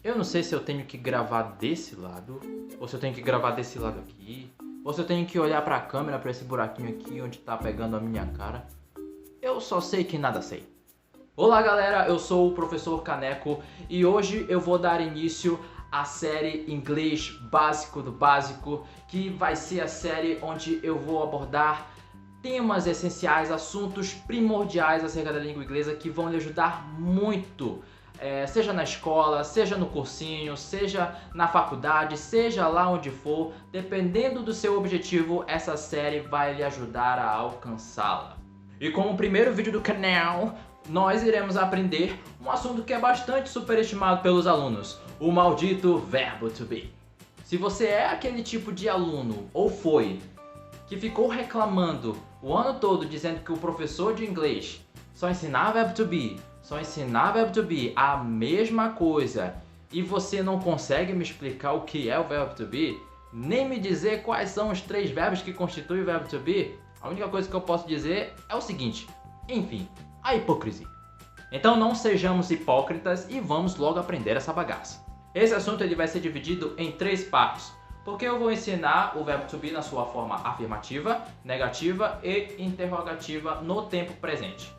Eu não sei se eu tenho que gravar desse lado, ou se eu tenho que gravar desse lado aqui, ou se eu tenho que olhar pra câmera, pra esse buraquinho aqui onde tá pegando a minha cara. Eu só sei que nada sei. Olá galera, eu sou o Professor Caneco e hoje eu vou dar início à série Inglês Básico do Básico, que vai ser a série onde eu vou abordar temas essenciais, assuntos primordiais acerca da língua inglesa que vão lhe ajudar muito. Seja na escola, seja no cursinho, seja na faculdade, seja lá onde for, dependendo do seu objetivo, essa série vai lhe ajudar a alcançá-la. E como primeiro vídeo do canal, nós iremos aprender um assunto que é bastante superestimado pelos alunos, o maldito verbo to be. Se você é aquele tipo de aluno, ou foi, que ficou reclamando o ano todo dizendo que o professor de inglês só ensinava verbo to be, a mesma coisa, e você não consegue me explicar o que é o verbo to be, nem me dizer quais são os 3 verbos que constituem o verbo to be, a única coisa que eu posso dizer é o seguinte: enfim, a hipocrisia. Então não sejamos hipócritas e vamos logo aprender essa bagaça. Esse assunto ele vai ser dividido em 3 partes, porque eu vou ensinar o verbo to be na sua forma afirmativa, negativa e interrogativa no tempo presente.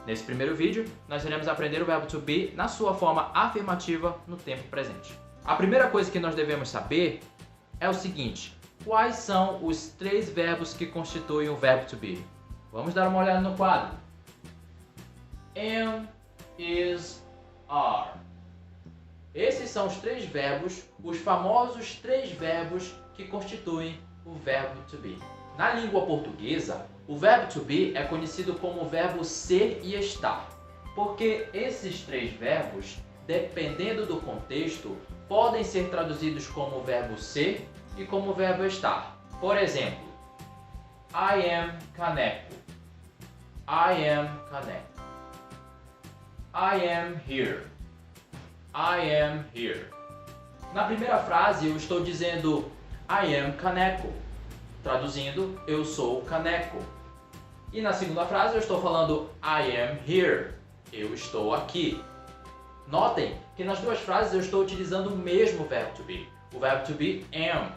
Nesse primeiro vídeo, nós iremos aprender o verbo to be na sua forma afirmativa no tempo presente. A primeira coisa que nós devemos saber é o seguinte: quais são os 3 verbos que constituem o verbo to be? Vamos dar uma olhada no quadro. Am, is, are. Esses são os 3 verbos, os famosos 3 verbos que constituem o verbo to be. Na língua portuguesa, o verbo to be é conhecido como o verbo ser e estar, porque esses 3 verbos, dependendo do contexto, podem ser traduzidos como o verbo ser e como o verbo estar. Por exemplo, I am Caneco. I am Caneco. I am here. I am here. Na primeira frase eu estou dizendo I am Caneco. Traduzindo, eu sou o Caneco. E na segunda frase eu estou falando I am here. Eu estou aqui. Notem que nas 2 frases eu estou utilizando o mesmo verbo to be. O verbo to be am.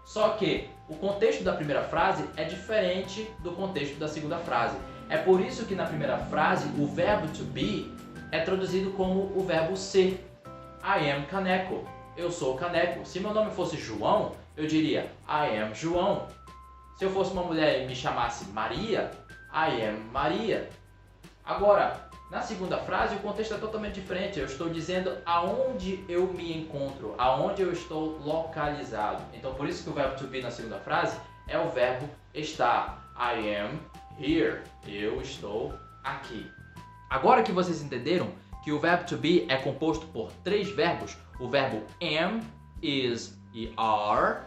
Só que o contexto da primeira frase é diferente do contexto da segunda frase. É por isso que na primeira frase o verbo to be é traduzido como o verbo ser. I am Caneco. Eu sou Caneco. Se meu nome fosse João, eu diria I am João. Se eu fosse uma mulher e me chamasse Maria, I am Maria. Agora, na segunda frase, o contexto é totalmente diferente. Eu estou dizendo aonde eu me encontro, aonde eu estou localizado. Então, por isso que o verbo to be na segunda frase é o verbo estar. I am here. Eu estou aqui. Agora que vocês entenderam que o verbo to be é composto por 3 verbos, o verbo am, is e are,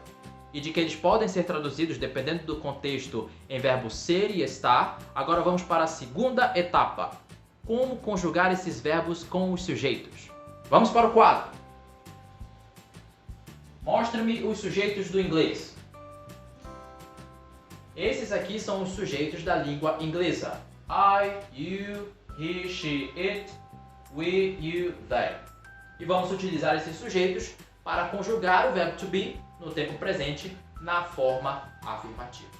e de que eles podem ser traduzidos, dependendo do contexto, em verbo ser e estar, agora vamos para a segunda etapa. Como conjugar esses verbos com os sujeitos? Vamos para o quadro. Mostre-me os sujeitos do inglês. Esses aqui são os sujeitos da língua inglesa. I, you, he, she, it, we, you, they. E vamos utilizar esses sujeitos para conjugar o verbo to be no tempo presente na forma afirmativa.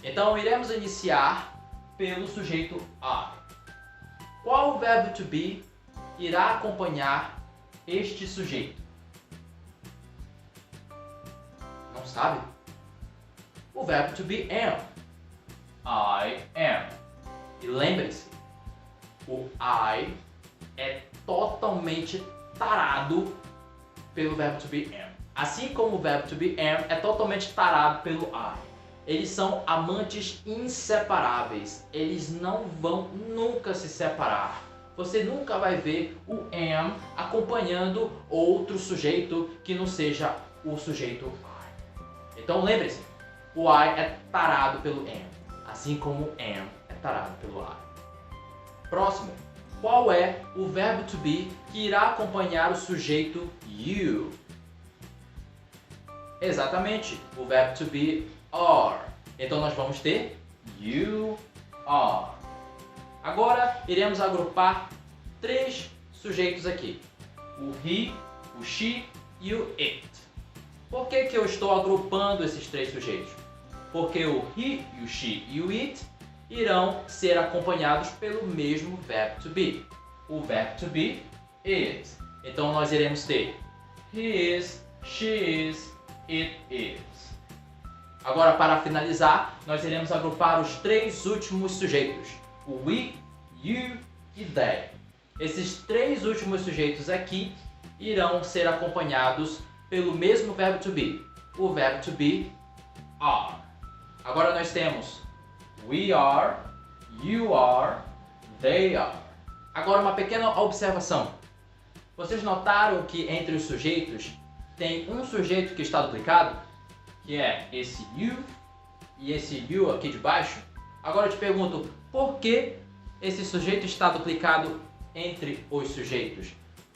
Então iremos iniciar pelo sujeito I. Qual o verbo to be irá acompanhar este sujeito? Não sabe? O verbo to be am. I am. E lembre-se, o I é totalmente tarado pelo verbo to be am. Assim como o verbo to be am é totalmente tarado pelo I. Eles são amantes inseparáveis. Eles não vão nunca se separar. Você nunca vai ver o am acompanhando outro sujeito que não seja o sujeito I. Então lembre-se, o I é tarado pelo am, assim como o am é tarado pelo I. Próximo. Qual é o verbo to be que irá acompanhar o sujeito you? Exatamente, o verbo to be are. Então nós vamos ter you are. Agora iremos agrupar 3 sujeitos aqui: o he, o she e o it. Por que que eu estou agrupando esses três sujeitos? Porque o he, o she e o it irão ser acompanhados pelo mesmo verbo to be. O verbo to be is. Então nós iremos ter he is, she is, it is. Agora, para finalizar, nós iremos agrupar os três últimos sujeitos, o we, you e they. Esses três últimos sujeitos aqui irão ser acompanhados pelo mesmo verbo to be, o verbo to be are. Agora nós temos we are, you are, they are. Agora uma pequena observação. Vocês notaram que entre os sujeitos tem um sujeito que está duplicado? Que é esse you e esse you aqui de baixo. Agora eu te pergunto, por que esse sujeito está duplicado entre os sujeitos?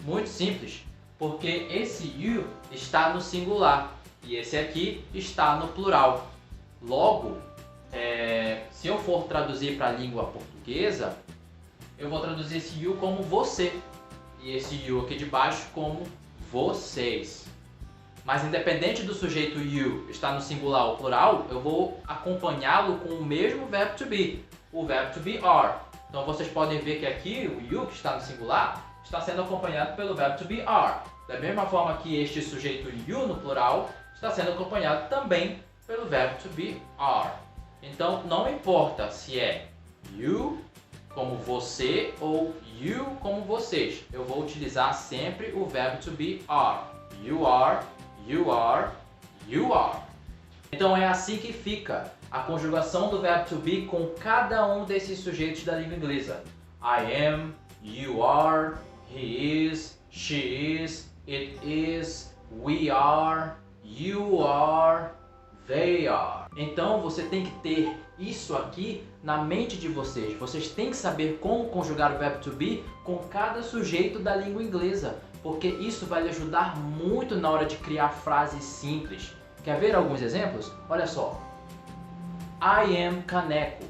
Muito simples, porque esse you está no singular e esse aqui está no plural. Logo, se eu for traduzir para a língua portuguesa, eu vou traduzir esse you como você e esse you aqui de baixo como vocês. Mas independente do sujeito you estar no singular ou plural, eu vou acompanhá-lo com o mesmo verbo to be, o verbo to be are. Então vocês podem ver que aqui o you que está no singular está sendo acompanhado pelo verbo to be are. Da mesma forma que este sujeito you no plural está sendo acompanhado também pelo verbo to be are. Então não importa se é you como você ou you como vocês, eu vou utilizar sempre o verbo to be are. You are, you are, you are. Então é assim que fica a conjugação do verbo to be com cada um desses sujeitos da língua inglesa. I am, you are, he is, she is, it is, we are, you are, they are. Então você tem que ter isso aqui na mente de vocês. Vocês têm que saber como conjugar o verbo to be com cada sujeito da língua inglesa, porque isso vai lhe ajudar muito na hora de criar frases simples. Quer ver alguns exemplos? Olha só. I am caneco.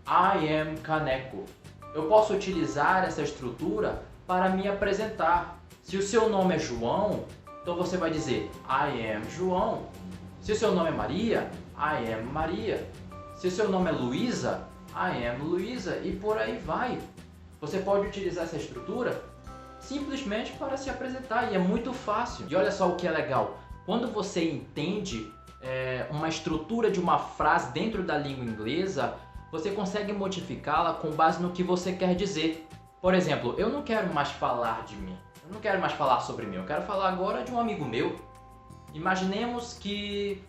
I am caneco. Eu posso utilizar essa estrutura para me apresentar. Se o seu nome é João, então você vai dizer I am João. Se o seu nome é Maria, I am Maria. Se o seu nome é Luísa, I am Luísa. E por aí vai. Você pode utilizar essa estrutura simplesmente para se apresentar e é muito fácil. E olha só o que é legal. Quando você entende uma estrutura de uma frase dentro da língua inglesa, você consegue modificá-la com base no que você quer dizer. Por exemplo, eu não quero mais falar de mim. Eu não quero mais falar sobre mim. Eu quero falar agora de um amigo meu. Imaginemos que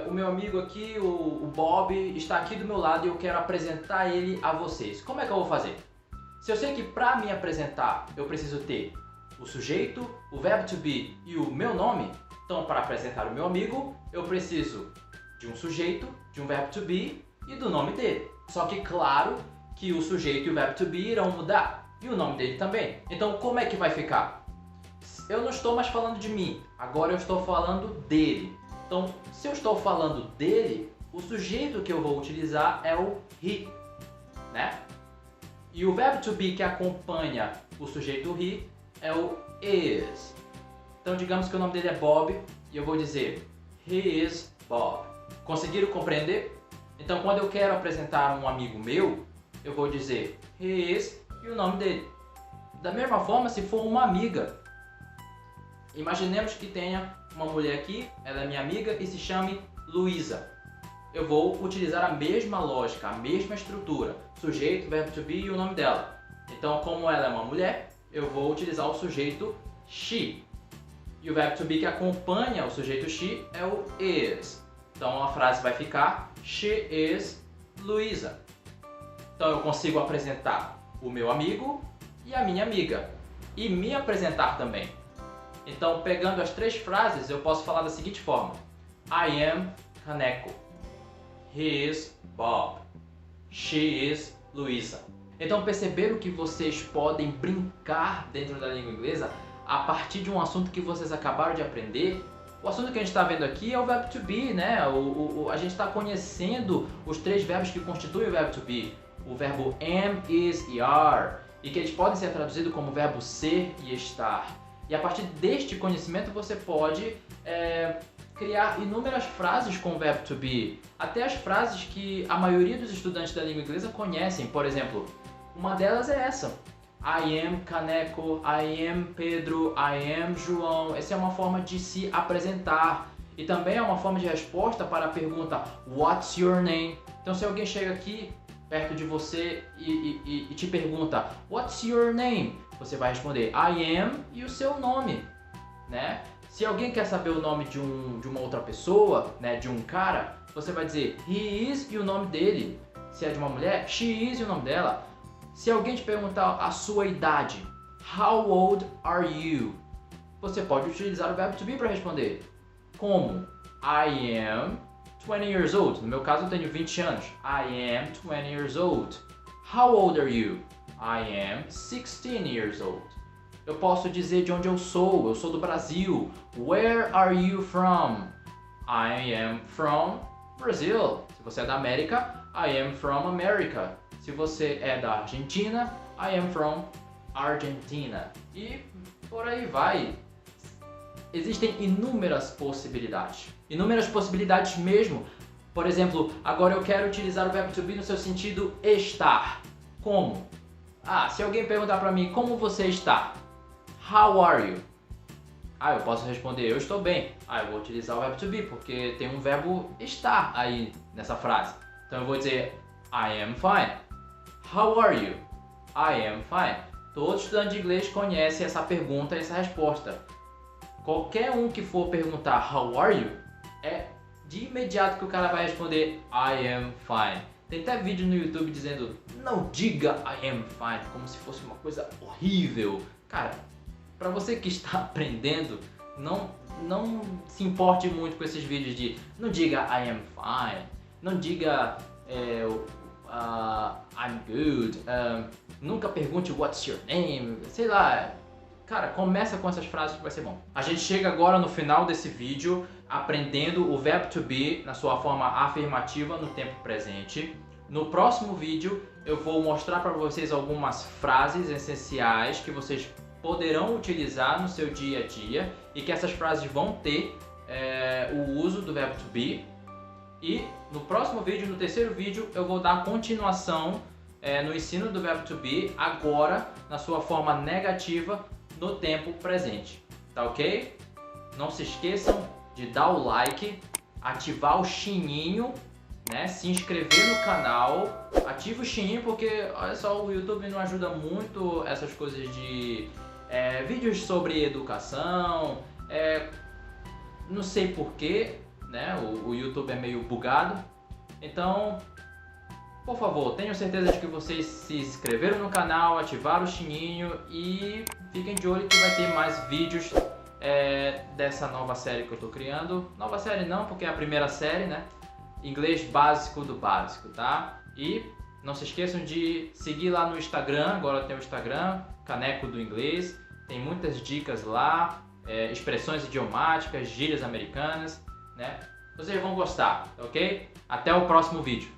o meu amigo aqui, o Bob, está aqui do meu lado e eu quero apresentar ele a vocês. Como é que eu vou fazer? Se eu sei que para me apresentar eu preciso ter o sujeito, o verbo to be e o meu nome, então para apresentar o meu amigo eu preciso de um sujeito, de um verbo to be e do nome dele. Só que claro que o sujeito e o verbo to be irão mudar e o nome dele também. Então como é que vai ficar? Eu não estou mais falando de mim, agora eu estou falando dele. Então se eu estou falando dele, o sujeito que eu vou utilizar é o he, né? E o verbo to be que acompanha o sujeito he é o is. Então digamos que o nome dele é Bob e eu vou dizer he is Bob. Conseguiram compreender? Então quando eu quero apresentar um amigo meu, eu vou dizer he is e o nome dele. Da mesma forma, se for uma amiga, imaginemos que tenha uma mulher aqui, ela é minha amiga e se chame Luísa. Eu vou utilizar a mesma lógica, a mesma estrutura, sujeito, verbo to be e o nome dela. Então, como ela é uma mulher, eu vou utilizar o sujeito she. E o verbo to be que acompanha o sujeito she é o is. Então, a frase vai ficar she is Luísa. Então, eu consigo apresentar o meu amigo e a minha amiga. E me apresentar também. Então, pegando as três frases, eu posso falar da seguinte forma. I am caneco. He is Bob. She is Luísa. Então perceberam que vocês podem brincar dentro da língua inglesa a partir de um assunto que vocês acabaram de aprender? O assunto que a gente está vendo aqui é o verbo to be, né? A gente está conhecendo os três verbos que constituem o verbo to be. O verbo am, is e are. E que eles podem ser traduzidos como verbo ser e estar. E a partir deste conhecimento você pode criar inúmeras frases com o verbo to be. Até as frases que a maioria dos estudantes da língua inglesa conhecem. Por exemplo, uma delas é essa. I am Caneco, I am Pedro, I am João. Essa é uma forma de se apresentar. E também é uma forma de resposta para a pergunta What's your name? Então se alguém chega aqui perto de você e te pergunta What's your name? Você vai responder I am e o seu nome, né? Se alguém quer saber o nome de uma outra pessoa, né, de um cara, você vai dizer he is e o nome dele. Se é de uma mulher, she is e o nome dela. Se alguém te perguntar a sua idade, how old are you? Você pode utilizar o verbo to be para responder. Como? I am 20 years old. No meu caso, eu tenho 20 anos. I am 20 years old. How old are you? I am 16 years old. Eu posso dizer de onde eu sou do Brasil. Where are you from? I am from Brazil. Se você é da América, I am from America. Se você é da Argentina, I am from Argentina. E por aí vai. Existem inúmeras possibilidades. Inúmeras possibilidades mesmo. Por exemplo, agora eu quero utilizar o verbo to be no seu sentido estar. Como? Se alguém perguntar para mim, como você está? How are you? Eu posso responder, eu estou bem. Eu vou utilizar o verbo to be, porque tem um verbo estar aí nessa frase. Então eu vou dizer, I am fine. How are you? I am fine. Todo estudante de inglês conhece essa pergunta e essa resposta. Qualquer um que for perguntar how are you, é de imediato que o cara vai responder I am fine. Tem até vídeo no YouTube dizendo não diga I am fine, como se fosse uma coisa horrível. Cara, para você que está aprendendo, não se importe muito com esses vídeos de não diga I am fine, não diga I'm good, nunca pergunte what's your name, sei lá. Cara, começa com essas frases que vai ser bom. A gente chega agora no final desse vídeo aprendendo o verbo to be na sua forma afirmativa no tempo presente. No próximo vídeo eu vou mostrar para vocês algumas frases essenciais que vocês poderão utilizar no seu dia a dia e que essas frases vão ter o uso do verbo to be. E no próximo vídeo, no terceiro vídeo, eu vou dar continuação no ensino do verbo to be, agora na sua forma negativa no tempo presente, tá ok? Não se esqueçam de dar o like, ativar o sininho, né? Se inscrever no canal, ativa o sininho porque, olha só, o YouTube não ajuda muito essas coisas de vídeos sobre educação, não sei porquê, né? O YouTube é meio bugado, então, por favor, tenham certeza de que vocês se inscreveram no canal, ativaram o sininho e fiquem de olho que vai ter mais vídeos dessa nova série que eu tô criando. Nova série não, porque é a primeira série, né? Inglês básico do básico, tá? E não se esqueçam de seguir lá no Instagram, agora tem o Instagram, Caneco do Inglês. Tem muitas dicas lá, expressões idiomáticas, gírias americanas, né? Vocês vão gostar, ok? Até o próximo vídeo.